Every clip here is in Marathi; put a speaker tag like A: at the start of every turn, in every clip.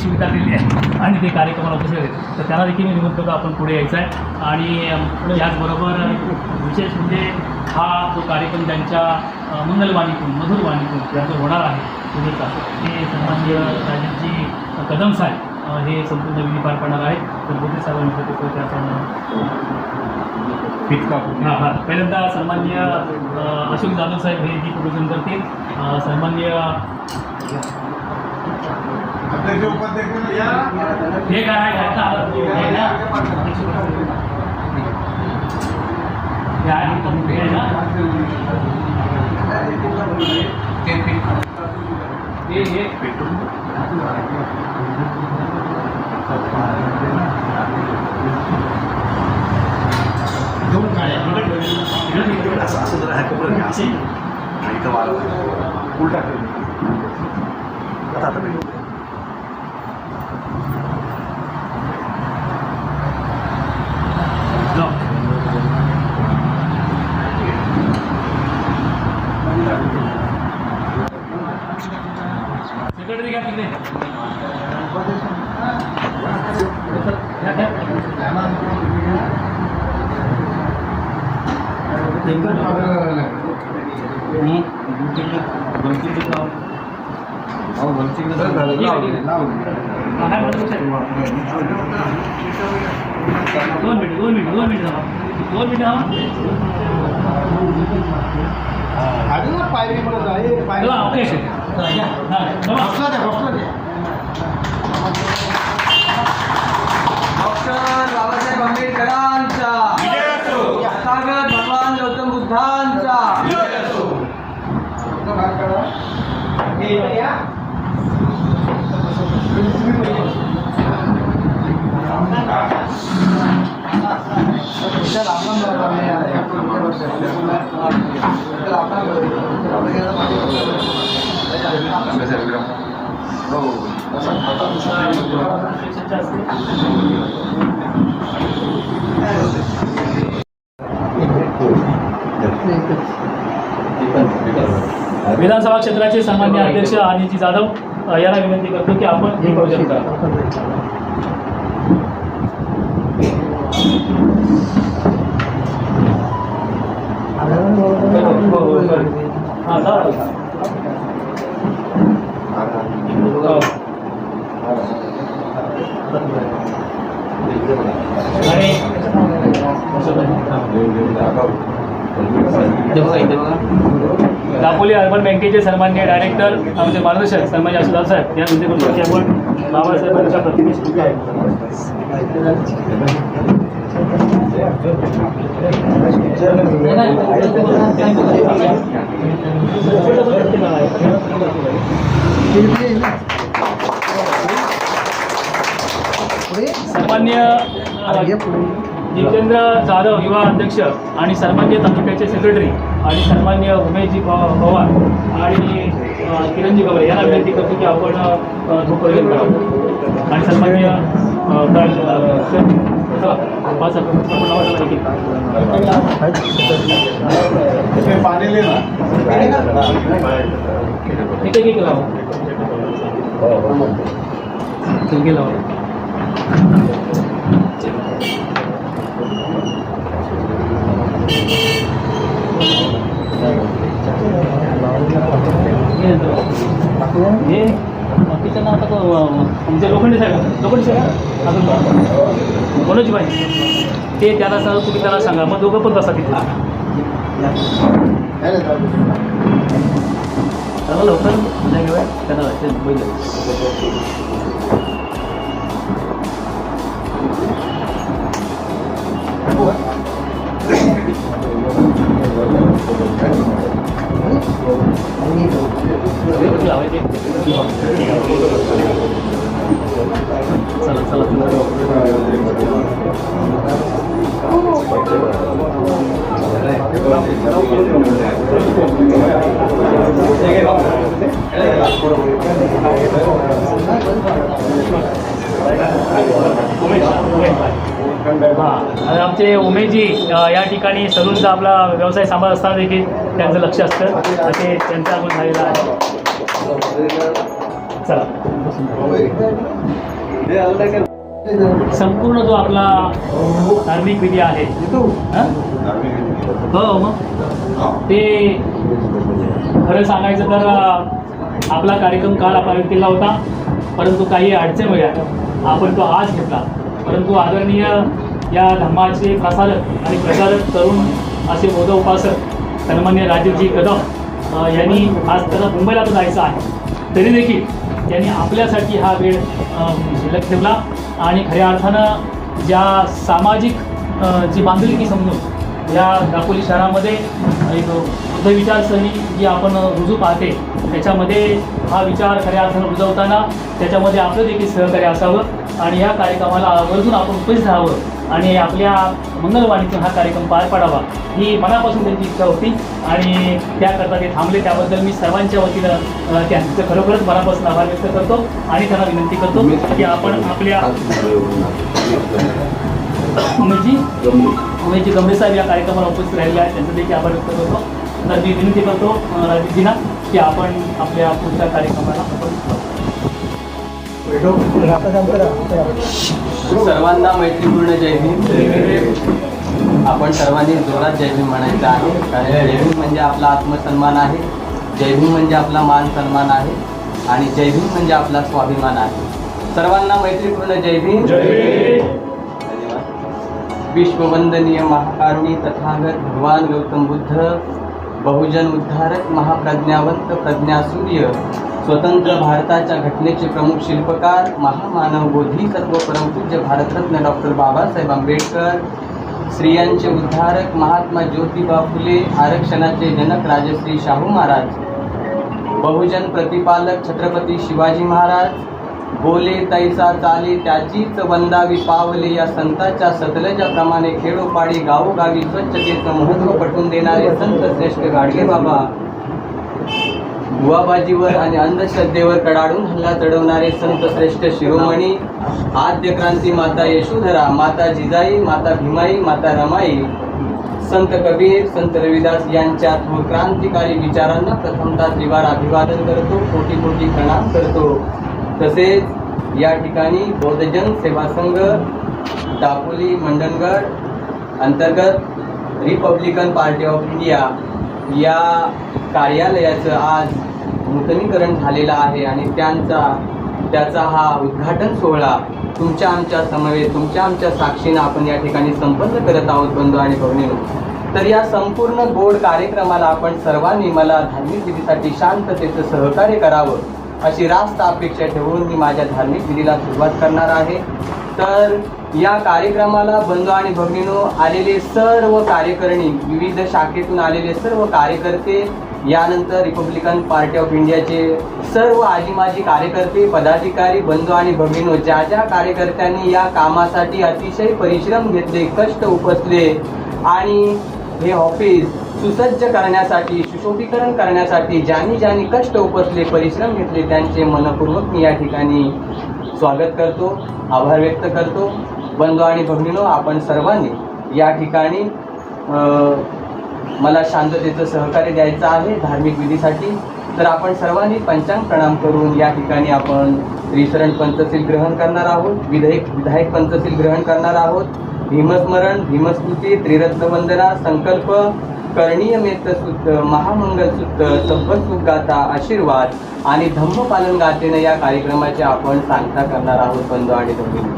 A: सुविधा दिली आहे आणि ते कार्यक्रमाला उपस्थित आहेत, तर त्यांना देखील मी निमंत्रण आपण पुढे यायचं आहे. आणि याचबरोबर विशेष म्हणजे हा जो कार्यक्रम त्यांच्या मंगलवाणीतून मधुर वाणीतून ज्याचं होणार आहे पुढेचा, हे सन्माननीय राजेशजी कदम साहेब हे संपूर्ण विधी पार पाडणार आहे. तर मोदी साहेबांनी त्याचा पहिल्यांदा सन्माननीय अशोक जाधव साहेब हे जी प्रबोधन करतील. सन्माननीय हे काय आहे
B: असं जरा ह्या कपडे घ्या इथं वाला उलटा करून आता मी
A: सेक्रेटरी घ्या तिकडे. दोन मिनिट
C: डॉक्टर बाबासाहेब आंबेडकरांचा तथागत भगवान गौतम बुद्धांचा
A: विधानसभा क्षेत्राचे सन्माननीय अध्यक्ष अनिलजी जाधव यांना विनंती करतो की आपण हे प्रवचन करा. दापोली अर्बन बँकेचे सन्माननीय डायरेक्टर आमचे मार्गदर्शक सन्मान्य अशोक साहेब या विनंती करतो की आपण बाबासाहेबांच्या प्रतिनिधी आहे. सन्मान्य जितेंद्र जाधव युवा अध्यक्ष आणि सन्मान्य तालुक्याचे सेक्रेटरी आणि सन्मान्य उमेशजी पवार आणि किरणजी गवळे यांना विनंती करतो की आपण धूपवर्जन करावं. आणि सन्मान्य हे बाकीचं नाव आता आमचे लोखंडे साहेब अजून मनोज भाई ते त्याला सांगा, तुम्ही त्याला सांगा, मग दोघं पण बसा तिथे. त्याला लवकर घेऊया त्यांना चला चला आमचे उमेशजी या ठिकाणी सलूनचा आपला व्यवसाय सांभाळत असताना देखील त्यांचं लक्ष असतं, ते त्यांचा आपण झालेला आहे. चला. संपूर्ण जो आपला धार्मिक विधी आहे हं? हो मग ते खरं सांगायचं तर आपला कार्यक्रम काल आपण केला होता, परंतु काही अडचणीमुळे आपण तो आज घेतला. परंतु आदरणीय या धर्माचे प्रसारक आणि प्रचारक तरुण असे बौद्ध उपासक सन्मान्य राजीवजी कदम यांनी आज त्याला मुंबईला तर जायचं आहे, तरी देखील त्यांनी आपल्यासाठी हा वेळ शिल्लक ठेवला आणि खऱ्या अर्थानं ज्या सामाजिक जी बांधिलकी समजून या दापोली शहरामध्ये एक बुद्ध विचारसरणी जी आपण रुजू पाहते त्याच्यामध्ये हा विचार खऱ्या अर्थानं रुजवताना त्याच्यामध्ये आपलं देखील सहकार्य असावं आणि या कार्यक्रमाला आवर्जून आपण उपस्थित राहावं आणि आपल्या मंगलवाणीतून हा कार्यक्रम पार पाडावा ही मनापासून त्यांची इच्छा होती आणि त्याकरता ते थांबले. त्याबद्दल मी सर्वांच्या वतीनं त्यांचं खरोखरच मनापासून आभार व्यक्त करतो आणि त्यांना विनंती करतो की आपण आपल्या उमेशजी गंभीर साहेब या कार्यक्रमाला उपस्थित राहिले आहेत त्यांचं देखील आभार व्यक्त करतो. तर मी विनंती करतो राजीवजींना की आपण आपल्या पुढच्या कार्यक्रमाला
C: सर्वांना मैत्रीपूर्ण जय भीम. आपण सर्वांनी जोरात जय भीम म्हणायचं आहे, कारण जय भीम म्हणजे आपला आत्मसन्मान आहे, जय भीम म्हणजे आपला मान सन्मान आहे आणि जय भीम म्हणजे आपला स्वाभिमान आहे. सर्वांना मैत्रीपूर्ण जय भीम. विश्ववंदनीय महाकारुणी तथागत भगवान गौतम बुद्ध, बहुजन उद्धारक, महाप्रज्ञावंत, प्रज्ञासूर्य, स्वतंत्र भारताच्या घटनेचे प्रमुख शिल्पकार, महामानव बोधिसत्व, परमपूज्य भारतरत्न डॉक्टर बाबासाहेब आंबेडकर, स्त्रियांचे उद्धारक महात्मा ज्योतिबा फुले, आरक्षणाचे जनक राजश्री शाहू महाराज, बहुजन प्रतिपालक छत्रपती शिवाजी महाराज, बोले तैसा चाले त्याचीच वंदावी पावले, या संतांच्या सतलजाप्रमाणे खेडोपाडी गावोगावी स्वच्छतेचं महत्त्व पटवून देणारे संत श्रेष्ठ गाडगे बाबा, बुवाबाजीवर आणि अंधश्रद्धेवर कडाडून हल्ला चढवणारे संत श्रेष्ठ शिरोमणी, आद्य क्रांती माता यशोधरा, माता जिजाई, माता भीमाई, माता रमाई, संत कबीर, संत रविदास यांच्या थोर क्रांतिकारी विचारांना प्रथमतः त्रिवार अभिवादन करतो, कोटी कोटी प्रणाम करतो. तसेच या ठिकाणी बौद्धजन सेवा संघ दापोली मंडणगड अंतर्गत रिपब्लिकन पार्टी ऑफ इंडिया या कार्यालयाचं आज नूतनीकरण झालेलं आहे आणि त्याचा हा उद्घाटन सोहळा तुमच्या आमच्या समवेत तुमच्या आमच्या साक्षीनं आपण या ठिकाणी संपन्न करत आहोत बंधू आणि भगिनींनो. तर या संपूर्ण गोड कार्यक्रमाला आपण सर्वांनी मला धार्मिक विधीसाठी शांततेचं सहकार्य करावं अशी रास्त अपेक्षा ठेवून मी माझ्या धार्मिक विधीला सुरुवात करणार आहे. तर या कार्यक्रमाला बंधू आणि भगिनींनो, आलेले सर्व कार्यकर्णी, विविध शाखेतून आलेले सर्व कार्यकर्ते, यानंतर रिपब्लिकन पार्टी ऑफ इंडियाचे सर्व आजी माजी कार्यकर्ते, पदाधिकारी, बंधू आणि भगिनींनो, ज्या ज्या कार्यकर्त्यांनी या कामासाठी अतिशय परिश्रम घेतले, कष्ट उपसले आणि हे ऑफिस सुसज्ज करण्यासाठी, सुशोभीकरण करण्यासाठी ज्यांनी कष्ट उपसले, परिश्रम घेतले, त्यांचे मनपूर्वक मी या ठिकाणी स्वागत करतो, आभार व्यक्त करतो. बंधू आणि भगिनींनो, आपण सर्वांनी या ठिकाणी मला शांततेचं सहकार्य द्यायचं आहे धार्मिक विधीसाठी. तर आपण सर्वांनी पंचांग प्रणाम करून या ठिकाणी आपण त्रिशरण पंचशील ग्रहण करणार आहोत, विधायक पंचशील ग्रहण करणार आहोत. भीमस्मरण, भीमस्तुती, त्रिरत्न वंदना, संकल्प, करणीय मेतसुद्ध, महामंगलसुद्ध, सब्बसुख गाथा, आशीर्वाद आणि धम्मपालन गाथेनं या कार्यक्रमाची आपण सांगता करणार आहोत बंधू आणि भगिनी.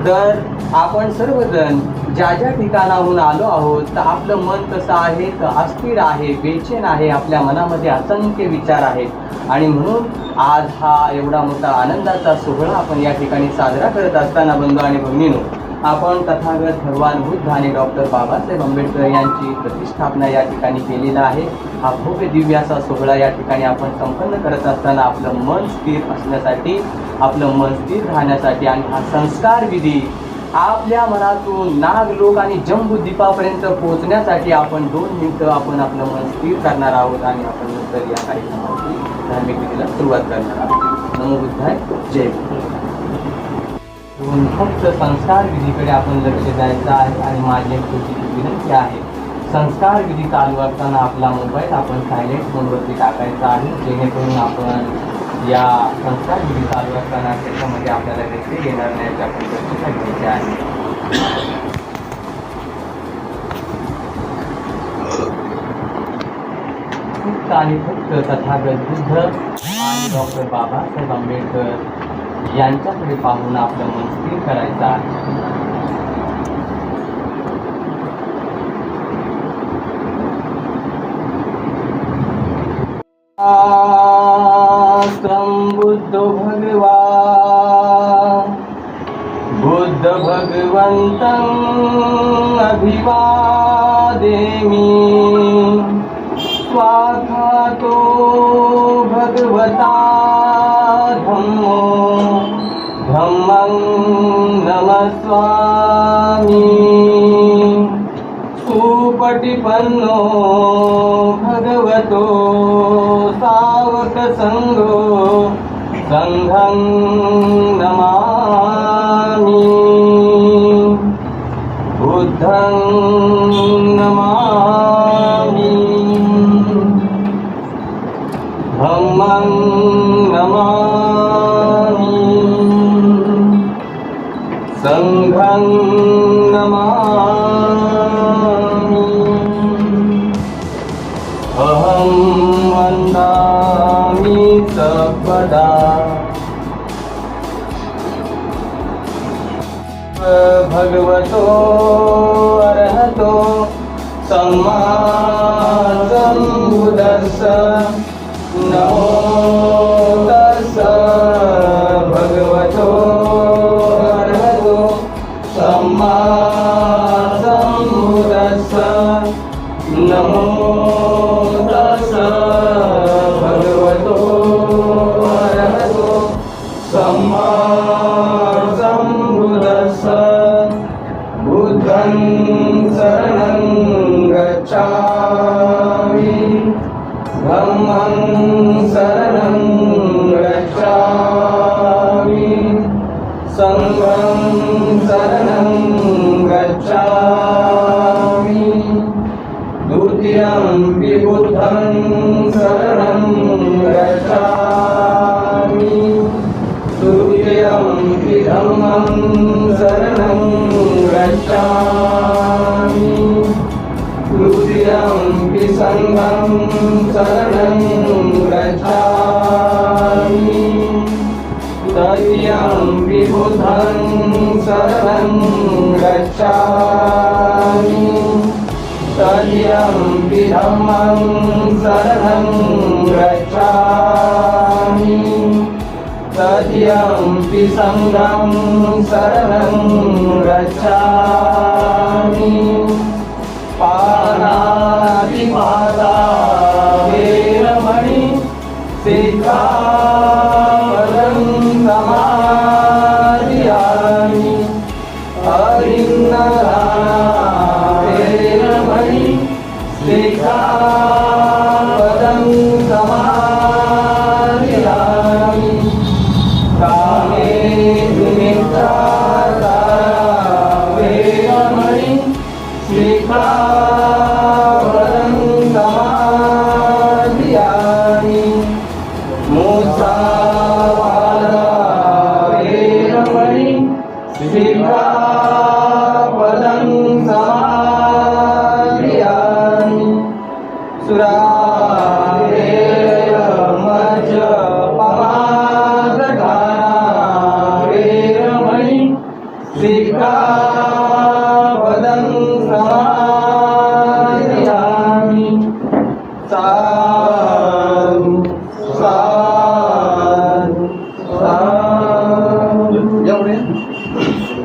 C: तर आपण सर्वजण ज्या ज्या ठिकाणाहून आलो आहोत तर आपलं मन कसं आहे तर अस्थिर आहे, बेचैन आहे, आपल्या मनामध्ये असंख्य विचार आहेत आणि म्हणून आज हा एवढा मोठा आनंदाचा सोहळा आपण या ठिकाणी साजरा करत असताना बंधू आणि भगिनींनो, आपण तथागत भगवान बुद्ध आणि डॉक्टर बाबासाहेब आंबेडकर यांची प्रतिष्ठापना या ठिकाणी केलेला आहे. हा भव्य दिव्य असा सोहळा या ठिकाणी आपण संपन्न करत असताना आपलं मन स्थिर असण्यासाठी, आपलं मन स्थिर राहण्यासाठी आणि हा संस्कार विधी आपल्या मनातून नागलोक आणि जम्बूद्वीपापर्यंत पोहोचण्यासाठी आपण 2 मिनिटं आपण आपलं मन स्थिर करणार आहोत आणि आपण नंतर या कार्यक्रमाची धार्मिक विधीला सुरुवात करणार आहोत. नमो बुद्धाय, जय फक्त संस्कार विधीकडे आपण लक्ष द्यायचं आहे आणि माझी एक छोटीशी विनंती आहे, संस्कार विधी चालू असताना आपला मोबाईल आपण सायलेंट मोडवरती टाकायचा आहे, जेणेकरून आपण या संस्था घरी चालू असताना त्याच्यामध्ये आपल्याला व्यक्ती येणार नाही याची आपण दक्षता घ्यायची आहे. फक्त आणि फक्त तथागत बुद्ध आणि डॉक्टर बाबासाहेब आंबेडकर यांच्याकडे पाहून आपलं मन स्थिर करायचं आहे. संबुद्धो भगवान बुद्ध भगवन्तं अभिवादेमि स्वाखातो भगवता धम्मो धम्मं नमस्वामि सुपटिपन्नो भगवतो सावक संघो संघं नमामि बुद्धं नमामि धम्मं नमामि संघं नमामि अहं वन्दामि सर्वदा भगवतो अरहतो सम्मा सम्बुद्धस्स नमो तस्स भगवतो अरहतो सम्मा सम्बुद्धस्स नमो तस्स भगवतो अरहतो सम्मा सम्बुद्धस्स बुद्धं शरणं गच्छामि धम्मं शरणं गच्छामि संघं शरणं गच्छामि द्वितीयं बुद्धं शरणं गच्छामि तृतीयं धम्मं शरणं गच्छामि तृतीयं संघं शरणं गच्छामि तृतीयं बुद्धं शरणं गच्छामि तृतीयं धम्मं शरणं गच्छामि तृतीयं संघं शरणं गच्छामि पाणातिपाता वेरमणि सिक्खापदं समादियामि अहिंसना वेरमणि सिक्खापदं समादियामि कामे मिथ्याचारा वेरमणि सिक्खापदं समादियामि मुसावादा वेरमणि सिक्खापदं समादियामि वेरमणि सिक्खापदं समादियामि साधु साधु साधु.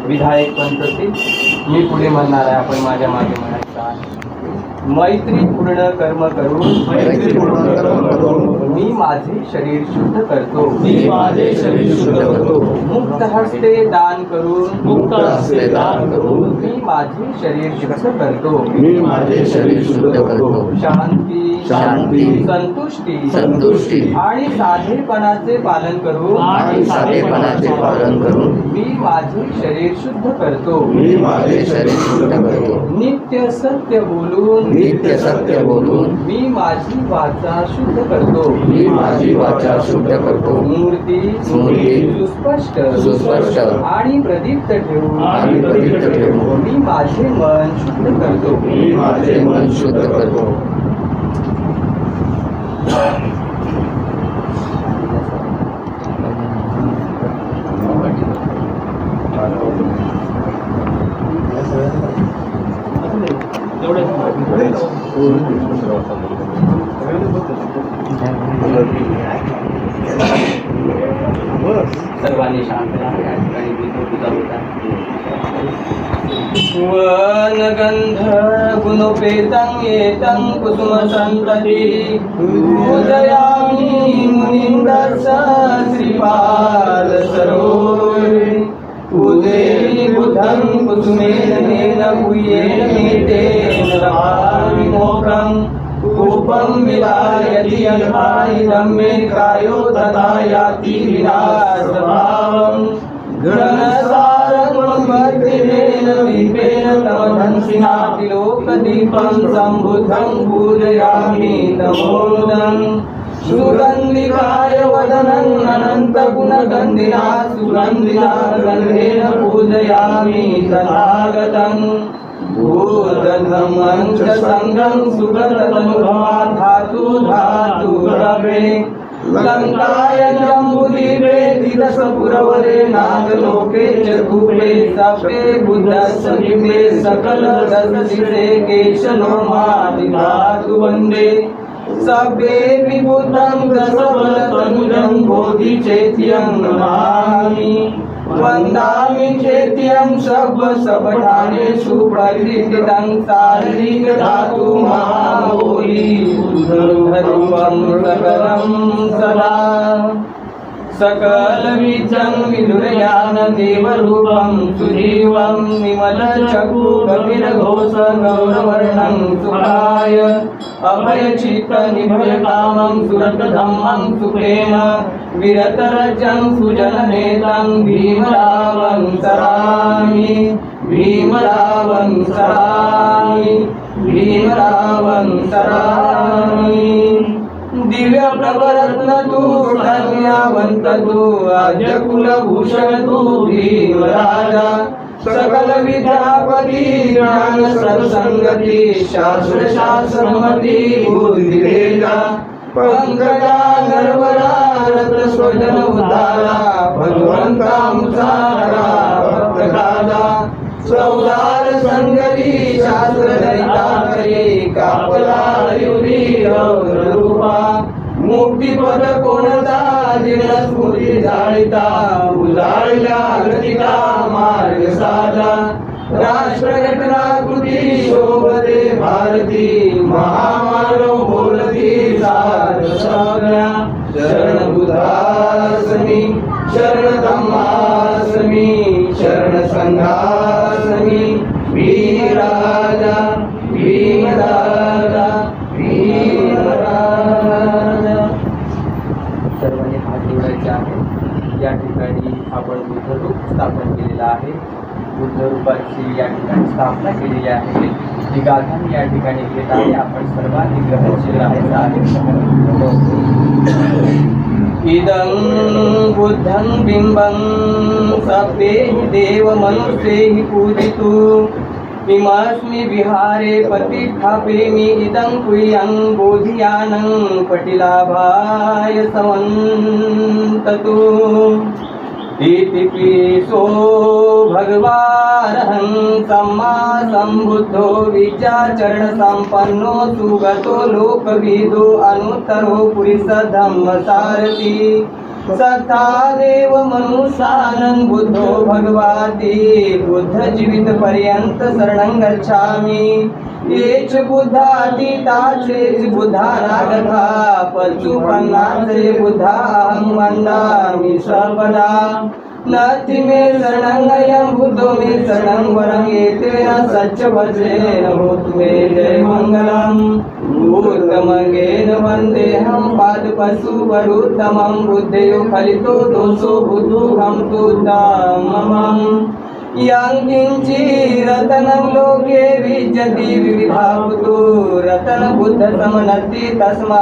C: विधायक पंतसी मी पुढे म्हणणार आहे, आपण माझ्या मागे म्हणायचं आहे. मैत्रीपूर्ण कर्म करून मी माझे शरीर शुद्ध करतो. मुक्त हस्ते दान करून मी माझे शरीर शुद्ध करतो. शांती संतुष्टी आणि साधेपणाचे पालन करून मी माझे शरीर शुद्ध करतो. नित्य सत्य बोलून मी माझी वाचा शुद्ध करतो. मी माझी वाचा शुद्ध करतो. मूर्ती सुस्पष्ट आणि प्रदीप्त ठेवू. मी माझे मन शुद्ध करतो. सर्वांनी शांत राहा. या ठिकाणी विष्णूपूजा होत आहे. वनगंध गुणोपेतं येतं कुसुमसन्तति पूजयामि मुनीन्द्रस्य श्रीपाद सरोवरे. पूजेमि बुद्धं कुसुमेन नेन पूयेन मेतेन रमामि मोक्षं. रूपं विलायति अल्पायुधं मे कायो तथा याति विनाशभावम्. घनसारं भक्तिरेण दीपेन तव धंसिना त्रिलोकदीपं सम्बुद्धं पूजयामि तमोदं. सुगन्धिकाय वदनं अनन्तगुणगन्धिना सुगन्धिना गन्धेन पूजयामि तथागतं. भूतधम्मं च सङ्गं सुगततनुभवा धातु रवे. लङ्काय जम्बुदीपे दिदशपुरवरे नागलोके च कूपे सपे बुद्धस्य बिम्बे सकलदशदिशे केशलोमादिधातु वन्दे. सभ्ये विबुद्धं दशबलतनुजं बोधिचैत्यं नमामि. वन्दामि चैत्यं सबठानेषु प्रतिष्ठितं शारीरिक धातु महाभूरि बुद्धरूपं सकलं सदा. सकलविजं विदुरयान देवरूपं सुजीवं विमलचक्षु कपिलघोष गौरवर्णं सुखाय. अभयचित्तनिभयकामं सुरतधम्मं सुप्रेम विरतरजं सुजननेतं भीमरावं सरामि. दिव्य प्रभरत्न तू प्रज्ञावंत तू आद्य कुलभूषण तू भीमराजा. सकल विद्यापती ज्ञान सत्संगती शास्त्र शास्त्रमती बुद्धिरेजा. पंकजा नरवरा रत्न स्वजन उतारा भगवंता मुसारा भक्तकाला. चौदार संगती शास्त्र दरिता करे कापला हरिवी रूपा. मुक्तिपद कोणता जीर्ण स्मृती जाळिता उजाळल्या गतिका मार्ग साधा. राष्ट्रघटना कृती शोभते भारती महामानव बोलती सारसज्ञा. शरण बुद्धासमी शरण धम्मासमी शरण संघासमी. वीरराजा भीमराजा भीमराजा. सर्वांनी हात जोडायचे आहे. या ठिकाणी आपण बुद्ध रूप स्थापन केलेलं आहे. बुद्ध रूपाची या ठिकाणी स्थापना केलेली आहे. ही गाथा मी या ठिकाणी घेत आहे. आपण सर्वांनी ग्रहणशील राहायचं आहे. इदं बुद्धं बिंबं सभ्ये देव मनुष्ये पूजितु. इमस्मि विहारे प्रतिष्ठापेमि इदं कुह्यं बोधियानं पटिलाभाय समन्ततु. इति पीसो भगवानहं सम्मा सम्बुद्धो विद्याचरण संपन्नो सुगतो लोकविदो अनुत्तरो पुरुष धम्मसारथी. सत्ता देव मनुष्यानं बुद्धो भगवाति बुद्ध जीवित पर्यंत शरणं गच्छामि. येच बुद्धातीताचेच बुद्धानागता पशुपन्नाचे बुद्धाहं वन्दामि सर्वदा. नति मे शरणं अयं बुद्धो मे शरणं वरं एतेन सच्चवज्रेण होतु मे जय मङ्गलम्. भूतमङ्गेन वन्देऽहं पादपशुवरुत्तमं बुद्धयो फलितो दोषो बुद्धुहं तुद्धमम्. यांकिंची रतनं लोके विजयति विविधा पुतो रतन बुद्ध समनति तस्मा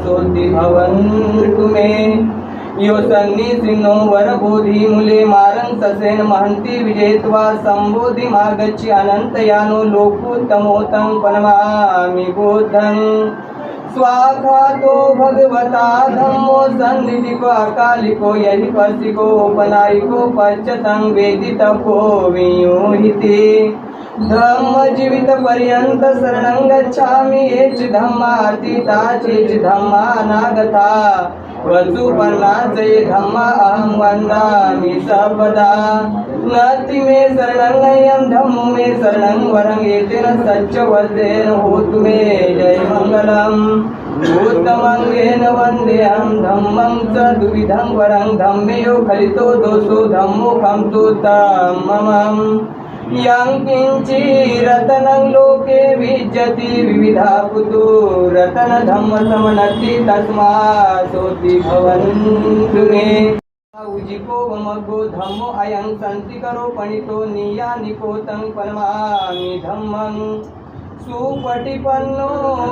C: सोति भवन्तु मे यो सन्नि सिन्नो वर बोधि मूले मारं ससेन महन्ति विजेत्वा संबोधि मागच्छि अनन्तयानो लोकोत्तमोत्तं पनमामि बुद्धं स्वाखातो भगवता धम्मो सन्निधिको अकालिको यहि पर्सिको उपनायिको पच्यतं वेदितपो वियोहिते धम्म जीवित पर्यंत शरणं गच्छामि एच धम्मातीता चेच धम्मा अनागता वसुपन्ना जय धम्मा अहं वन्दामि सर्वदा नति मे शरणं यं धम्मो मे शरणं वरं एतेन सच्चवदेन होतु मे जय मङ्गलम् उत्तमङ्गेन वन्देऽहं धम्मं च द्विविधं वरं धम्मेयो खलितो दोषो धम्मो खं तु तमम् यांकिंची रतनं लोके विजयति विविधा पुतो रतन धम्म समनति तस्मा सोति भवन्तु मे उजिको वमगो धम्मो अयं सन्ति करो पणितो नियानिको तं पनमामि धम्मं सुपटिपन्नो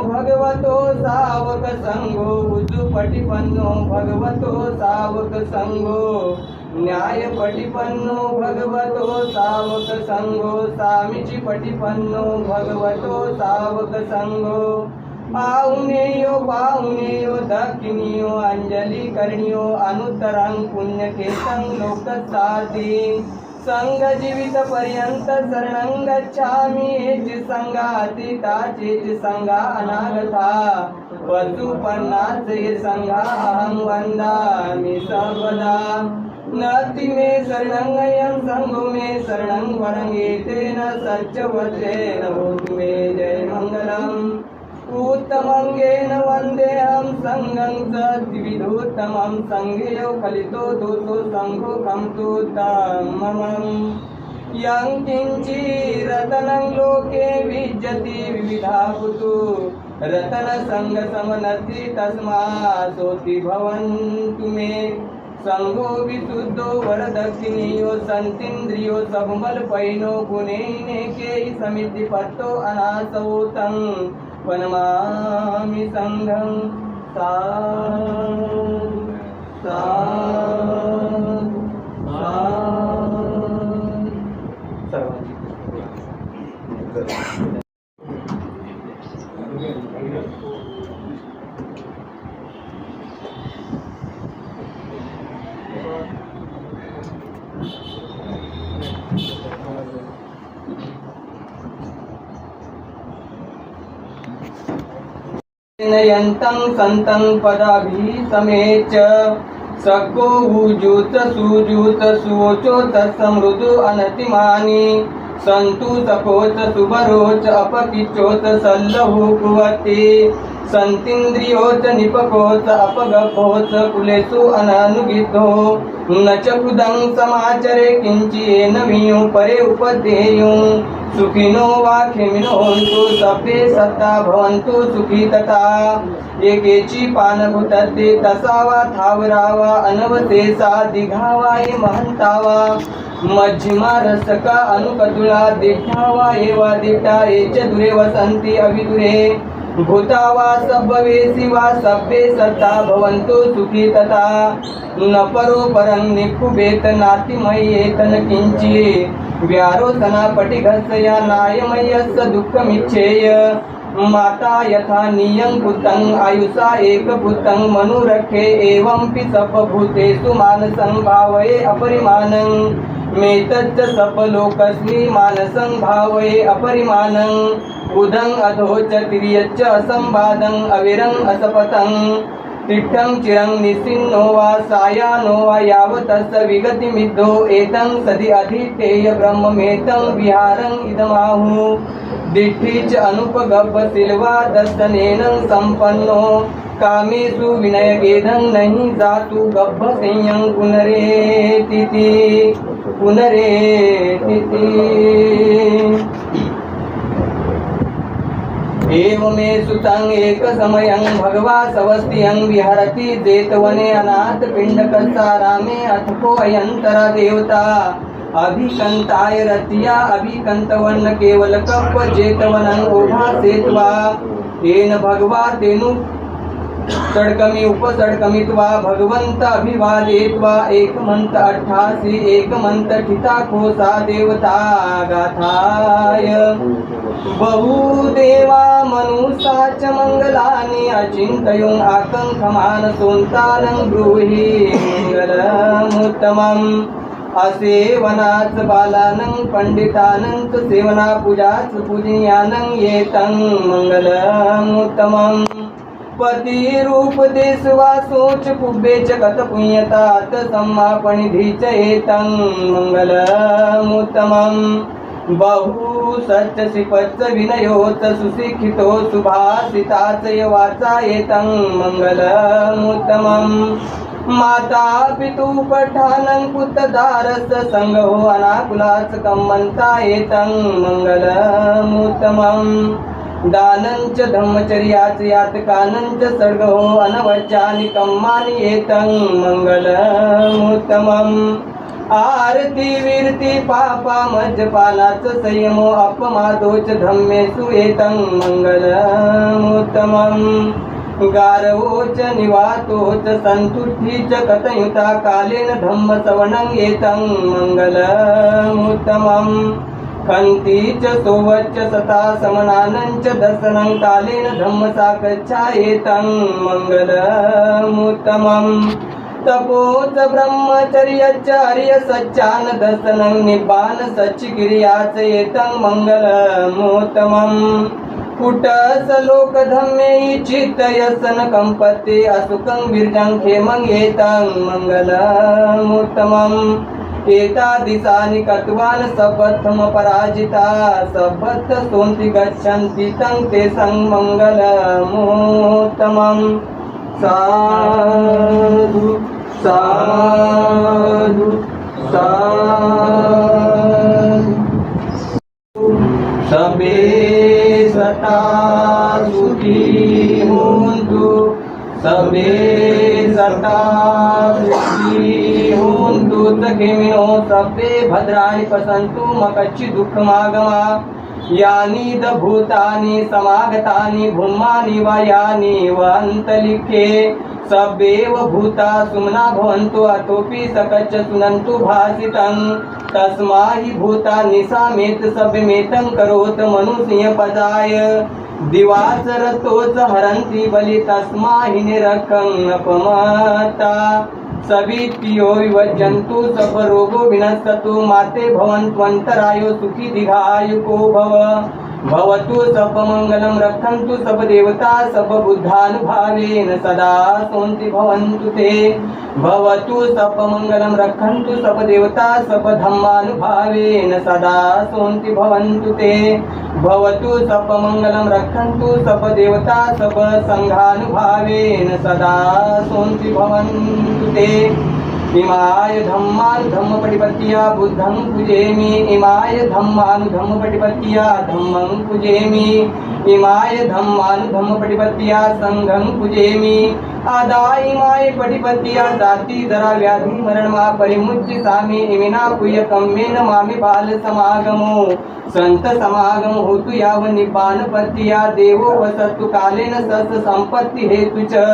C: भगवतो सावक संगो उजुपटिपन्नो भगवतो सावक संगो न्यायपटिपन्नो भगवतो सावक संगो सामीची पटिपन्नो भगवतो सावक संगो पाहुनेयो दक्षिणियो अंजली करणियो अनुत्तरं पुण्यकेतं लोकसाधी संग जीवित पर्यंत शरणं गच्छामि एच संगातीता चेच संगा अनागता वसुपन्नाच ये संगा अहं वन्दामि सर्वदा नति मे शरणं यं संगो मे शरणं वरं एतेन सच्चवचेन होतु मे जय मङ्गलम् उत्तमङ्गेन वन्देऽहं सङ्गं च द्विविधोत्तमं सङ्घेयो खलितो दोषो सङ्घो खं तु तमम् यांकिंची रतनं लोके विजयति विविधा पुतो रतन संग समनति तस्मा सोति भवन्तु मे संगो विशुद्धो वरदक्षिणीयो संतीन्द्रियो सबमल पैनो गुणेने के समिति पत्तो अनासोतं पनमामि संघं सा नयन्तं संतं पदाभि समेच सको उजूत सुजूत सुवोचोत समृदु अनतिमानि संतु सकोच सुबरोच अपकिचोच सल्लहु कुवते संतीन्द्रियोच निपकोच अपगपोच कुलेषु अननुगिद्धो न च कुदं समाचरे किंचिन मियो परे उपदेयो सुखिनो वा खेमिनो होन्तु सभ्ये सत्ता भवन्तु सुखी तथा एकेची पानभूतते तसा वा थावरा वा अनवशेषा दिघा वा ये महंतावा मध्यमा रसका अनुकदुळा दिठा वा एवा दिठा एच दुरे वसन्ति अविदुरे भूता वा सब्बवेसी वा सभ्ये सत्ता भवन्तु सुखी तथा न परो परं निकुबेत नातिमयेत न किंचि व्यारोसना पटिघस्या नायमयस्य दुःखमिच्छेय माता यथा नियं पुतं आयुषा एकपुतं मनुरखे एवं पि सर्वभूतेषु मानसं भावये अपरिमाणं मेतच्च सर्वलोकस्मि मानसं भावये अपरिमाणं उदं अधोच तिर्यच्च असंबादं अविरं असपतं तिष्ठं चिरं निसिन्नो वा सायानो वा यावतस्य विगतिमिद्धो एतं सदि अधितेय ब्रह्ममेतं विहारं इदमाहु दिठ्ठीच अनुपगब्ब सिल्वा दर्शनेन संपन्नो कामेषु विनयगेधं नहि जातु गब्ब संयं पुनरेतिति एवमे सुतं एकसमयं भगवा सवस्तियं विहरति जेतवने अनाथ पिंडकसारामे अथको अयंतरा देवता अभिकंताय रतिया अभिकंतवन्न केवल कप जेतवनं ओढा सेत्वा येन भगवा तेनु चडकमी उपचडकमित्वा भगवंत अभिवादेत्वा एकमंत 88 एकमंत ठिता खोसा देवता गाथाय बहुदेवा मनुसाच मंगलानि अचिंतयुं आकंखमान सोंतानं ब्रूहि मंगलमुत्तमम् असेवनाच बालानं पंडितानं सेवना पूजाच पूजनीयानं येतं मंगलमुत्तमम् पती रूप देसवा सोच कुब्बेच कत पुण्यतात सम्मापणिधीच एतं मंगलमुत्तमम् बहु सच्च सिपच्च विनयोच सुशिक्षितो सुभाषिताच यवाचा एतं मंगलमुत्तमम् माता पितु पठानं पुत्रदारस संगहो अनाकुलाच कम्मंता एतं मंगलमुत्तमम् दानंच धम्मचर्याच यातकानंच सर्गो अनवचानि कम्मानि एतं मंगलमुत्तमम् आरती वीरती पापा मज्जपानाच संयमो अपमादोच धम्मेषु एतं मंगलमुत्तमम् गारवोच निवातोच संतुष्टीच कथयुता कालेन धम्म सवनं एतं मंगलमुत्तमम् खंतीच सोवच्च सता समनानंच दर्शनं कालेन धम्म साकच्छा एतं मंगलमुत्तमम् तपोच ब्रह्मचर्यच्च आर्य सच्चान दर्शनं निब्बान सच्चिकिर्याच एतं मंगलमुत्तमम् कुटस लोक धम्मे चित्तयसन कंपत्ते असुकं विरजं खेमं एतं मंगलमुत्तमम् एतादिशानि कत्वान् सपथम पराजिता सपथ सोन्ति गच्छन्ति तं तेषां मंगलमुत्तमम् साधु साधु साधु सबे सता सुखी होन्तु सबे सता सुखी होन्तु सखेमिनो सबे भद्राणि पसन्तु मकच्चि दुःखमागमा यानि भूतानि समागतानि भूमानि वा यानि वन्तलिखे सब्बेव भूता सुमना भवन्तु अतोपि सकच्च सुनन्तु भासितं तस्मा हि भूता निशामेत सभ्यमेतं करोत मनुष्यपदाय दिवाचरतोच हरन्ति बलि तस्मा हि निरखं अपमता सवित्यो विवज्जन्तु सब रोगो विनश्यतु माते भवन्त्वन्तरायो सुखी दीर्घायुको भव भवतु सब मंगलम रक्षन्तु सब देवता सब बुद्धानुभावेन सदा सोन्ति भवन्तु ते भवतु सब मंगलम रक्षन्तु सब देवता सब धम्मानुभावेन सदा सोन्ति भवन्तु ते भवतु सब मंगलम रक्षन्तु सब देवता सब संघानुभावेन सदा सोन्ति भवन्तु ते इमाय धम्मानुधम्मपटिपत्या बुद्धं पूजेमि इमाय धम्मानुधम्मपटिपत्या धम्मं पूजेमि इमाय धम्मानुधम्मपटिपत्या संघं पूजेमि आदा इमाय पटिपत्या जाति जरा व्याधि मरण मा परिमुच्य सामी इमिना पुयकं मेन मामि बाल समागमो संत समागम होतु याव निपान पत्या देवो वसतु कालेन सस संपत्ति हेतु च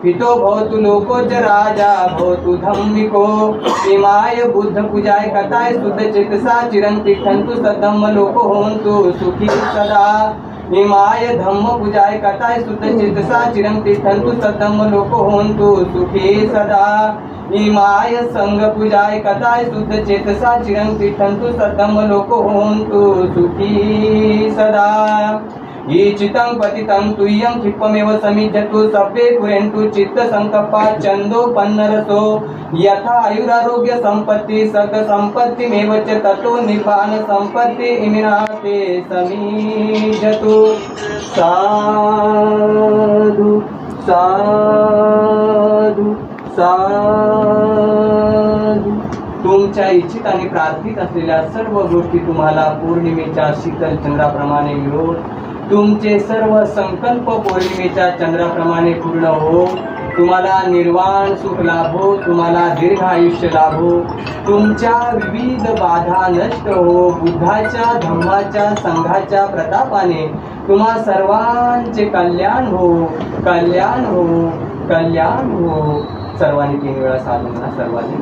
C: पितो भवतु लोको च राजा भवतु धम्मिको इमाय बुद्ध पूजाय कथाय शुद्ध चित्तसा चिरं तिष्ठन्तु सद्धम्म लोको होन्तु सुखी सदा इमाय धम्म पूजाय कथाय शुद्ध चित्तसा चिरं तिष्ठन्तु सद्धम्म लोको होन्तु सुखी सदा इमाय संग पूजाय कथाय शुद्ध चेतसा चिरं तिष्ठन्तु सद्धम्म लोको होन्तु सुखी सदा ईचितं पतितं तुय्यं क्षिप्पमेव समिज्जतु सभ्ये कुर्वन्तु चित्तसङ्कल्पा छन्दोपन्नरसो यथा आयुरारोग्य सम्पत्ति सक सम्पत्तिमेव च ततो निर्वाण सम्पत्ति इमिनाते समिज्जतु साधु साधु साधु तुमच्या इच्छित आणि प्रार्थित असलेल्या सर्व गोष्टी तुम्हाला पौर्णिमेच्या शीतल चंद्राप्रमाणे मिळो तुमचे सर्व संकल्प पौर्णिमेच्या चंद्राप्रमाणे पूर्ण हो तुम्हाला निर्वाण सुख लाभो, तुम्हाला दीर्घ आयुष्य लाभो, तुमच्या विविध बाधा नष्ट हो, बुद्धाच्या धम्माच्या संघाच्या प्रतापाने तुम्हा सर्वांचे कल्याण हो, कल्याण हो, कल्याण हो. सर्वांनी 3 वेळा साधू म्हणा. सर्वांनी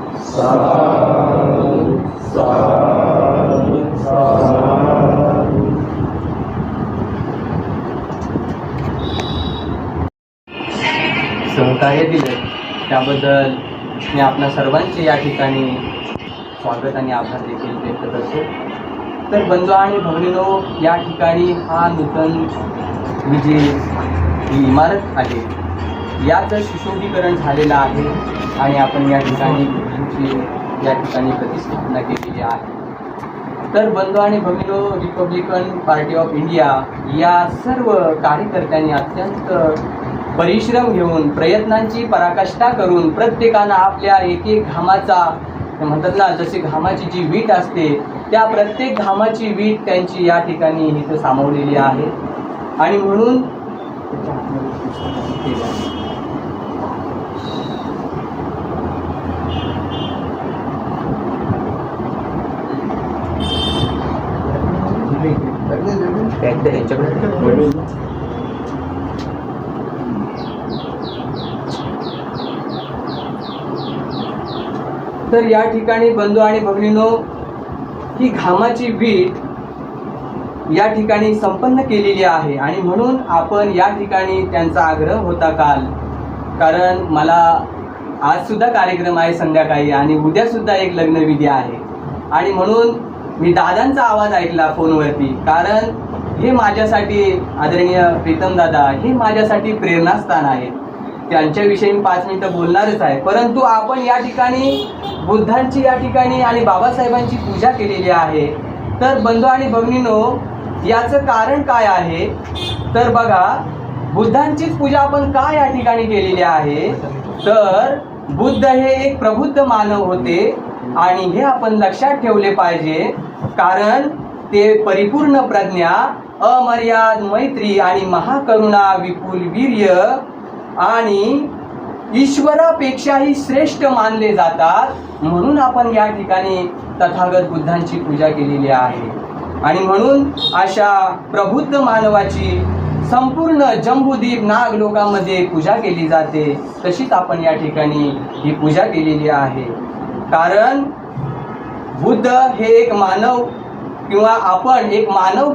C: सहकार्य दिले त्याबद्दल मी आपणा सर्वांचे या ठिकाणी स्वागत आणि आभार देखील व्यक्त करतो. तर बंधू आणि भगिनींनो, या ठिकाणी हा नूतन जी ही इमारत आहे याचं सुशोभीकरण झालेलं आहे आणि आपण या ठिकाणी बुद्धांची या ठिकाणी प्रतिष्ठापना केलेली आहे. तर बंधू आणि भगिनींनो, रिपब्लिकन पार्टी ऑफ इंडिया या सर्व कार्यकर्त्यांनी अत्यंत परिश्रम घेऊन प्रयत्नांची पराकाष्ठा करून प्रत्येकानं आपल्या एक एक घामाचा म्हणतात ना, जशी घामाची जी वीट असते त्या प्रत्येक घामाची वीट त्यांची या ठिकाणी इथं सामावलेली आहे. आणि म्हणून तर या ठिकाणी बंधू आणि भगिनींनो, ही घामाची वीट या ठिकाणी संपन्न केलेली आहे. आणि म्हणून आपण या ठिकाणी त्यांचा आग्रह होता काल, कारण मला आज सुद्धा कार्यक्रम आहे संध्याकाळी आणि उद्या सुद्धा एक लग्नविधी आहे. आणि म्हणून मी दादांचा आवाज ऐकला फोनवरती, कारण हे माझ्यासाठी आदरणीय प्रीतम दादा हे माझ्यासाठी प्रेरणास्थान आहे. त्यांच्याविषयी मी 5 मिनिटं बोलणारच आहे. परंतु आपण या ठिकाणी बुद्धांची या ठिकाणी आणि बाबासाहेबांची पूजा केलेली आहे. तर बंधू आणि भगिनींनो, याचं कारण काय आहे तर बघा, बुद्धांचीच पूजा आपण का या ठिकाणी केलेली आहे तर बुद्ध हे एक प्रबुद्ध मानव होते आणि हे आपण लक्षात ठेवले पाहिजे, कारण ते परिपूर्ण प्रज्ञा, अमर्याद मैत्री आणि महाकरुणा, विपुल वीर्य आणि ईश्वरापेक्षाही श्रेष्ठ मानले जातात. म्हणून आपण या ठिकाणी तथागत बुद्धांची पूजा केलेली आहे. आणि म्हणून अशा प्रबुद्ध मानवाची संपूर्ण जम्बूद्वीप नाग लोकांमध्ये पूजा केली जाते. तशीच आपण या ठिकाणी ही पूजा केलेली आहे. कारण बुद्ध हे एक मानव किंवा आपण एक मानव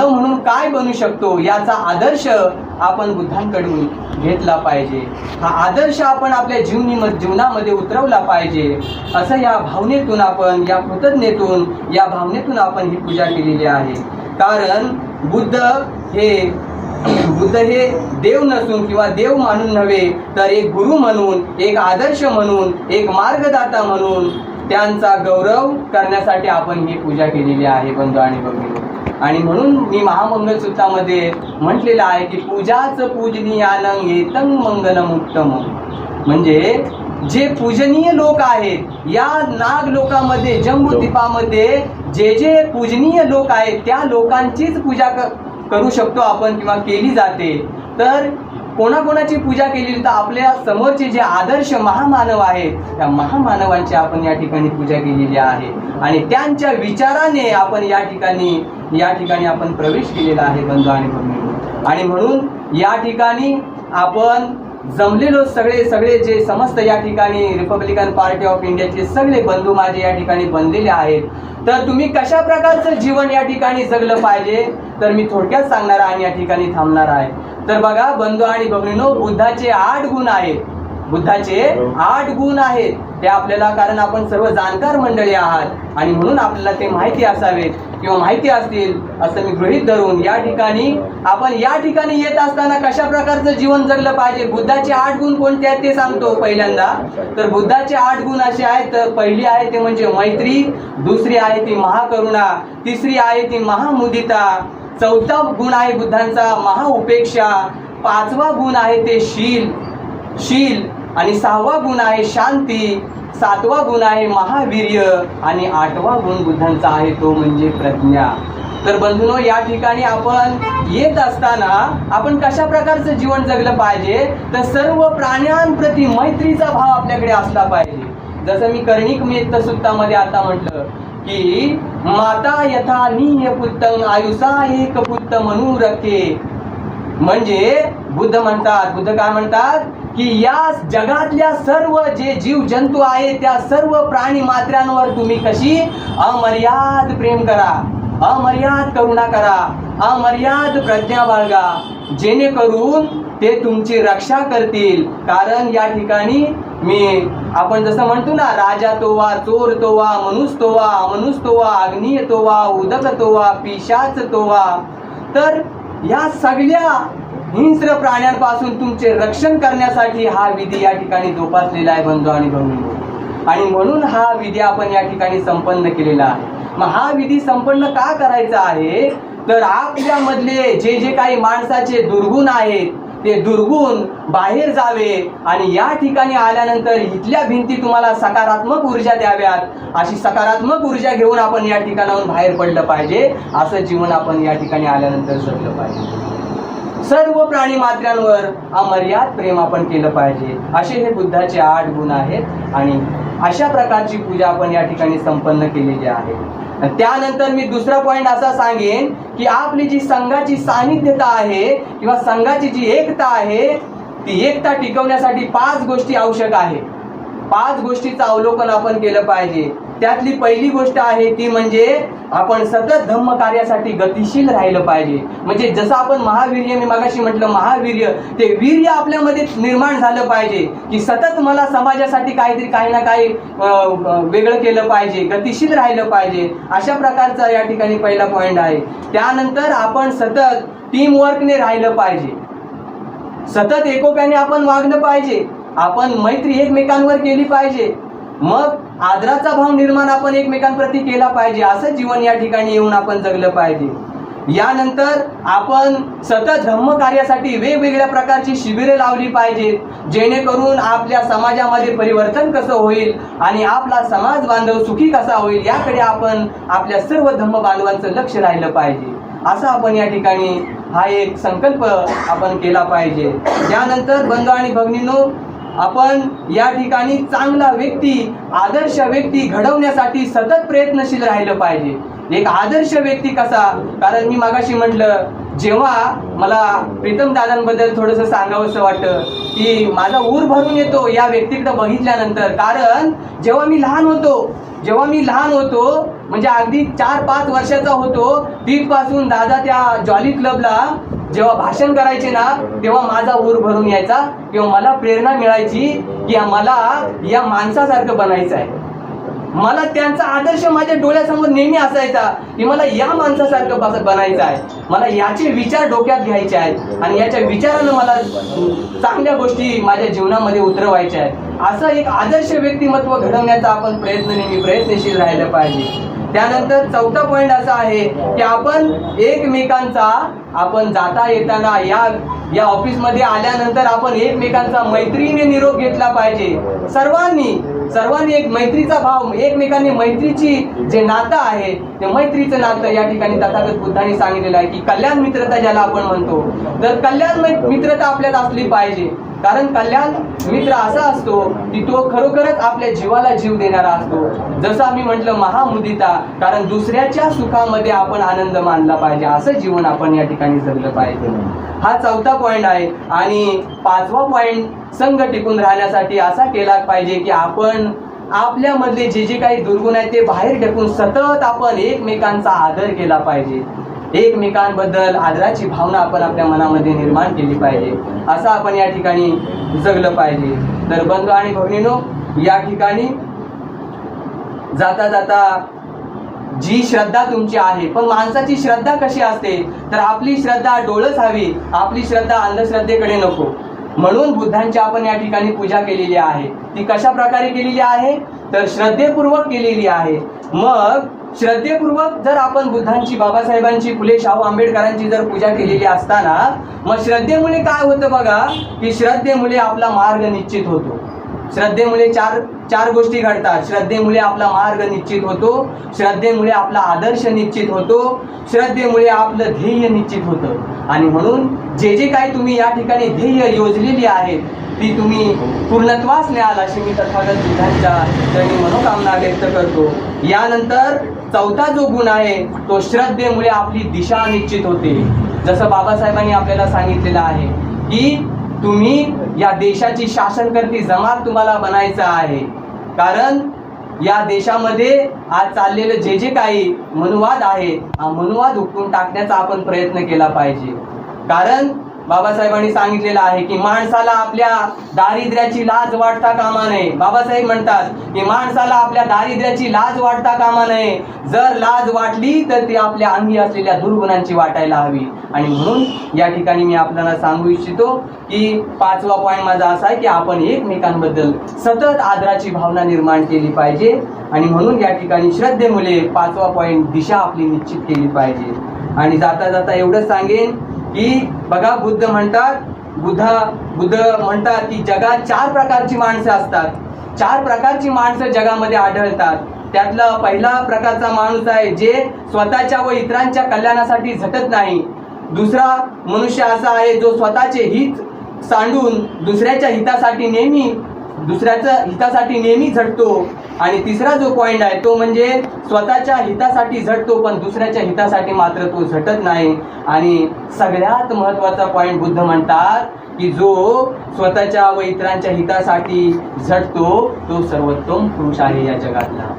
C: म्हणून काय बनू शकतो याचा आदर्श आपण बुद्धांकडून घेतला पाहिजे. हा आदर्श आपण आपल्या जीवनामध्ये उतरवला पाहिजे. असं या भावनेतून आपण, या कृतज्ञतेतून, या भावनेतून आपण ही पूजा केलेली आहे. कारण बुद्ध हे देव नसून किंवा देव मानून नव्हे तर एक गुरु म्हणून, एक आदर्श म्हणून, एक मार्गदाता म्हणून त्यांचा गौरव करण्यासाठी आपण ही पूजा केलेली आहे बंधू आणि भगिनी. आणि म्हणून मी महामंगलसूत्रामध्ये म्हटलेलं आहे की पूजाच पूजनीयानं येतं मंगलम उत्तम. म्हणजे जे पूजनीय लोक आहेत या नाग लोकांमध्ये, जम्बूद्वीपामध्ये जे पूजनीय लोक आहेत त्या लोकांचीच पूजा करू शकतो आपण किंवा केली जाते. तर कोणाकोणाची पूजा केली तर आपल्या समोरचे जे आदर्श महामानव आहेत त्या महामानवांची आपण या ठिकाणी पूजा केलेली आहे आणि त्यांच्या विचाराने आपण या ठिकाणी आपण प्रवेश केलेला आहे बंधू आणि भगिनी. आणि म्हणून या ठिकाणी आपण जमलेलो सगळे जे समस्त या ठिकाणी रिपब्लिकन पार्टी ऑफ इंडियाचे सगळे बंधू माझे या ठिकाणी बनलेले आहेत. तर तुम्ही कशा प्रकारचं जीवन या ठिकाणी जगलं पाहिजे तर मी थोडक्यात सांगणार आहे आणि या ठिकाणी थांबणार आहे. तर बघा बंधू आणि भगिनींनो, बुद्धाचे 8 गुण आहेत. बुद्धाचे 8 गुण आहेत ते आपल्याला, कारण आपण सर्व जाणकार मंडळी आहात आणि म्हणून आपल्याला ते माहिती असावेत किंवा माहिती असतील असं मी गृहीत धरून आपण या ठिकाणी येत असताना कशा प्रकारचं जीवन जगलं पाहिजे. बुद्धाचे 8 गुण कोणते आहेत ते सांगतो पहिल्यांदा. तर बुद्धाचे 8 गुण असे आहेत. तर पहिली आहे ते म्हणजे मैत्री, दुसरी आहे ती महाकरुणा, तिसरी आहे ती महामुदिता, चौथा गुण आहे बुद्धांचा महाउपेक्षा, 5वा गुण आहे ते शील आणि 6वा गुण आहे शांती, 7वा गुण आहे महावीर्य आणि 8वा गुण बुद्धांचा आहे तो म्हणजे प्रज्ञा. तर बंधूंनो, या ठिकाणी आपण येत असताना आपण कशा प्रकारचं जीवन जगलं पाहिजे, तर सर्व प्राण्यांप्रती मैत्रीचा भाव आपल्याकडे असला पाहिजे. जसं मी कर्णिक मेत्त सुत्तामध्ये आता म्हटलं की माता यथा निय पुत्तंग आयुषा एक पुत्त म्हणू रखे. म्हणजे बुद्ध काय म्हणतात की या जगातल्या सर्व जे जीव जंतू आहेत त्या सर्व प्राणी मात्रांवर तुम्ही कशी अमर्याद प्रेम करा, अमर्याद करुणा करा, अमर्याद प्रज्ञा बाळगा, जेणेकरून ते तुमची रक्षा करतील. कारण या ठिकाणी आपण जसं म्हणतो ना, राजा तो वा, चोर तो वा, मनुष्य तो वा, अग्निय तो वा, उदक तो वा, पिशाच तो वा, तर या सगळ्या हिंस्र प्राण्यांपासून तुमचे रक्षण करण्यासाठी हा विधी या ठिकाणी जोपासलेला आहे बंधू आणि भगिनींनो. आणि म्हणून हा विधी आपण या ठिकाणी संपन्न केलेला आहे. मग हा विधी संपन्न का करायचा आहे, तर आपल्यामधले जे जे काही माणसाचे दुर्गुण आहेत ते दुर्गुण बाहेर जावे आणि या ठिकाणी आल्यानंतर इथल्या भिंती तुम्हाला सकारात्मक ऊर्जा द्याव्यात. अशी सकारात्मक ऊर्जा घेऊन आपण या ठिकाणाहून बाहेर पडलं पाहिजे. असं जीवन आपण या ठिकाणी आल्यानंतर जगलं पाहिजे. सर्व प्राणी मात्रांवर अमर्याद प्रेम आपण केलं पाहिजे. असे हे बुद्धाचे 8 गुण आहेत आणि अशा प्रकारची पूजा आपण या ठिकाणी संपन्न केलेली आहे. त्यानंतर मी दुसरा पॉइंट असा सांगेन की आपली जी संघाची सानिध्यता आहे किंवा संघाची जी एकता आहे ती एकता टिकवण्यासाठी 5 गोष्टी आवश्यक आहे. 5 गोष्टीचं अवलोकन आपण केलं पाहिजे. त्यातली पहिली गोष्ट आहे ती म्हणजे आपण सतत धम्म कार्यासाठी गतिशील राहिलं पाहिजे. म्हणजे जसं आपण महावीर्य, मी मगाशी म्हटलं महावीर्य, ते वीर्य आपल्यामध्ये निर्माण झालं पाहिजे की सतत मला समाजासाठी काहीतरी काही ना काही वेगळं केलं पाहिजे, गतिशील राहिलं पाहिजे. अशा प्रकारचा या ठिकाणी पहिला पॉइंट आहे. त्यानंतर आपण सतत टीमवर्कने राहिलं पाहिजे, सतत एकोप्याने आपण वागलं पाहिजे, आपण मैत्री एकमेकांवर केली पाहिजे, मग आदराचा भाव निर्माण आपण एकमेकांप्रती केला पाहिजे. असं जीवन या ठिकाणी येऊन आपण जगलं पाहिजे. यानंतर आपण सतत धम्म कार्यासाठी वेगवेगळ्या प्रकारची शिबिरे लावली पाहिजेत, जेणेकरून आपल्या समाजामध्ये परिवर्तन कसं होईल आणि आपला समाज बांधव सुखी कसा होईल याकडे आपण आपल्या सर्व धम्म बांधवांचं लक्ष राहिलं पाहिजे. असं आपण या ठिकाणी हा एक संकल्प आपण केला पाहिजे. त्यानंतर बंधू आणि भगिनींनो, आपण या ठिकाणी चांगला व्यक्ती, आदर्श व्यक्ती घडवण्यासाठी सतत प्रयत्नशील राहिलं पाहिजे. एक आदर्श व्यक्ती कसा, कारण मी मगाशी म्हटलं, जेव्हा मला प्रीतम दादांबद्दल थोडंसं सांगावंसं वाटतं की माझा ऊर भरून येतो या व्यक्तीकडे बघितल्यानंतर. कारण जेव्हा मी लहान होतो म्हणजे अगदी 4-5 वर्षाचा होतो, तिथपासून दादा त्या जॉली क्लबला जेव्हा भाषण करायचे ना तेव्हा माझा ऊर भरून यायचा किंवा मला प्रेरणा मिळायची की मला या माणसासारखं बनायचं आहे. मला त्यांचा आदर्श माझ्या डोळ्यासमोर नेहमी असायचा की मला या माणसासारखं बनायचं आहे, मला याचे विचार डोक्यात घ्यायचे आहेत आणि याच्या विचारानं मला चांगल्या गोष्टी माझ्या जीवनामध्ये उतरवायच्या आहेत. असं एक आदर्श व्यक्तिमत्व घडवण्याचा आपण नेहमी प्रयत्नशील राहिलं पाहिजे. त्यानंतर चौथा पॉइंट असा आहे की आपण एकमेकांचा, आपण जाता येताना या ऑफिसमध्ये आल्यानंतर आपण एकमेकांचा मैत्रीने निरोप घेतला पाहिजे. सर्वांनी एक मैत्रीचा भाव, एकमेकांनी मैत्रीची जे नातं आहे ते मैत्रीचं नातं या ठिकाणी तथागत बुद्धांनी सांगितलेलं आहे की कल्याण मित्रता ज्याला आपण म्हणतो, तर कल्याण मित्रता आपल्यात असली पाहिजे. कारण कल्याण मित्र असा असतो की तो खरोखरच आपल्या जीवाला जीव देणारा असतो. जसं आम्ही म्हटलं महामुदिता, कारण दुसऱ्याच्या सुखामध्ये आपण आनंद मानला पाहिजे. असं जीवन आपण या ठिकाणी जगलं पाहिजे. हा चौथा पॉइंट आहे. आणि 5वा पॉइंट संघ टिकून राहण्यासाठी असा केला पाहिजे की आपण आपल्यामधले जे जे काही दुर्गुण आहेत ते बाहेर टाकून सतत आपण एकमेकांचा आदर केला पाहिजे. एकमेकांबद्दल आदराची भावना आपण आपल्या मनामध्ये निर्माण केली पाहिजे. असं आपण या ठिकाणी जगलं पाहिजे. तर बंधू आणि भगिनींनो, या ठिकाणी जाता जाता जी श्रद्धा तुमची आहे, पण माणसाची श्रद्धा कशी असते, तर आपली श्रद्धा डोळस हवी, आपली श्रद्धा अंधश्रद्धेकडे नको. म्हणून बुद्धांची आपण या ठिकाणी पूजा केलेली आहे. ती कशा प्रकारे केलेली आहे, तर श्रद्धेपूर्वक केलेली आहे. मग श्रद्धेपूर्वक जर आपण बुद्धांची, बाबासाहेबांची, फुले शाहू आंबेडकरांची जर पूजा केलेली असताना मग श्रद्धेमुळे काय होतं बघा, की श्रद्धेमुळे आपला मार्ग निश्चित होतो. श्रद्धेमुळे चार गोष्टी घडतात. श्रद्धेमुळे आपला मार्ग निश्चित होतो, श्रद्धेमुळे आपला आदर्श निश्चित होतो, श्रद्धेमुळे आपलं ध्येय निश्चित होतं. आणि म्हणून जे काही तुम्ही या ठिकाणी ध्येय योजलेली आहेत ती तुम्ही पूर्णत्वास न्याल अशी मी तथागत बुद्धांच्या चरणी मनोकामना व्यक्त करतो. यानंतर चौथा जो गुण आहे तो श्रद्धेमुळे आपली दिशा निश्चित होते. जसं बाबासाहेबांनी आपल्याला सांगितलेलं आहे की तुम्ही या देशाची शासनकर्ती जमात तुम्हाला बनायचं आहे. कारण या देशामध्ये आज चाललेलं जे काही मनुवाद आहे हा मनुवाद उपटून टाकण्याचा आपण प्रयत्न केला पाहिजे. कारण बाबासाहेबांनी सांगितलेलं आहे की माणसाला आपल्या दारिद्र्याची लाज वाटता कामा नये. बाबासाहेब म्हणतात की माणसाला आपल्या दारिद्र्याची लाज वाटता कामा नये. जर लाज वाटली तर ती आपल्या अंगी असलेल्या दुर्गुणांची वाटायला हवी. आणि म्हणून या ठिकाणी मी आपल्याला सांगू इच्छितो की 5वा पॉईंट माझा असा आहे की आपण एकमेकांबद्दल सतत आदराची भावना निर्माण केली पाहिजे. आणि म्हणून या ठिकाणी श्रद्धेमुळे 5वा पॉईंट दिशा आपली निश्चित केली पाहिजे. आणि जाता जाता एवढंच सांगेन की बघा बुद्ध म्हणतात की जगात 4 प्रकारची माणसं असतात. 4 प्रकारची माणसं जगामध्ये आढळतात. त्यातला पहिला प्रकारचा माणूस आहे जे स्वतःच्या व इतरांच्या कल्याणासाठी झटत नाही. दुसरा मनुष्य असा आहे जो स्वतःचे हित सांडून दुसऱ्याच्या हितासाठी नेहमी झटतो. आणि तिसरा जो पॉइंट आहे तो म्हणजे स्वतःच्या हितासाठी झटतो पण दुसऱ्याच्या हितासाठी मात्र तो झटत नाही. आणि सगळ्यात महत्त्वाचा पॉइंट बुद्ध म्हणतात की जो स्वतःच्या व इतरांच्या हितासाठी झटतो तो सर्वोत्तम पुरुष आहे या जगातला.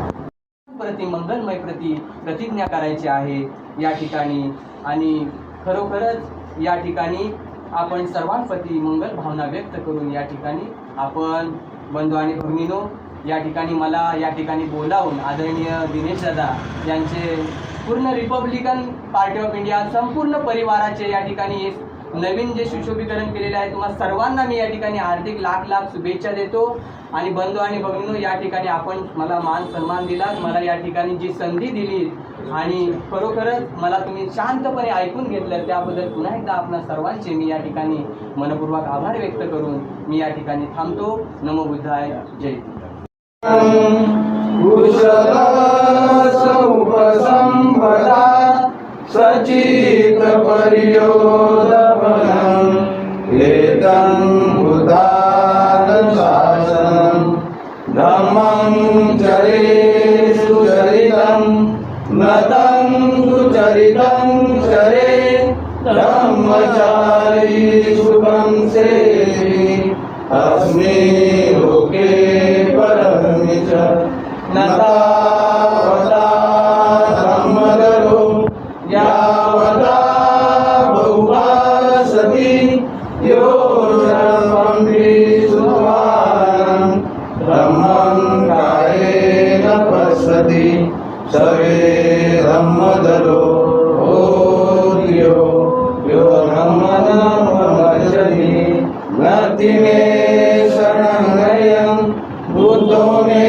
C: प्रति मंगलमय प्रतिज्ञा करायची आहे या ठिकाणी. आणि खरोखरच या ठिकाणी आपण सर्वांप्रती मंगल भावना व्यक्त करून या ठिकाणी आपण बंधू आणि भगिनीनो या ठिकाणी मला या ठिकाणी बोलावून आदरणीय दिनेश दादा यांचे पूर्ण रिपब्लिकन पार्टी ऑफ इंडिया संपूर्ण परिवाराचे या ठिकाणी नवीन जे सुशोभीकरण केलेले आहे तुम्हाला सर्वांना मी या ठिकाणी हार्दिक लाख शुभेच्छा देतो. आणि बंधू आणि भगिनीनो या ठिकाणी आपण मला मान सन्मान दिला, मला या ठिकाणी जी संधी दिली आणि खरोखरच मला तुम्ही शांतपणे ऐकून घेतलं त्याबद्दल पुन्हा एकदा आपणा सर्वांचे मी या ठिकाणी मनपूर्वक आभार व्यक्त करून मी या ठिकाणी थांबतो. नमो बुद्धाय. जय.
D: सचित परियोदपनं एतं बुद्धानं शासनं धम्मं चरे सुचरितं नतं सुचरितं चरे धम्मचारी शुभं सेवि अस्मि लोके परमि च नतावता धम्मदरो यावता बहुवा सती यो सर्वं सुवानं धम्मं कायेन पश्यति सर्वे धम्मदरो ओद्यो यो धम्मं भजति नति मे शरणं बुद्धो मे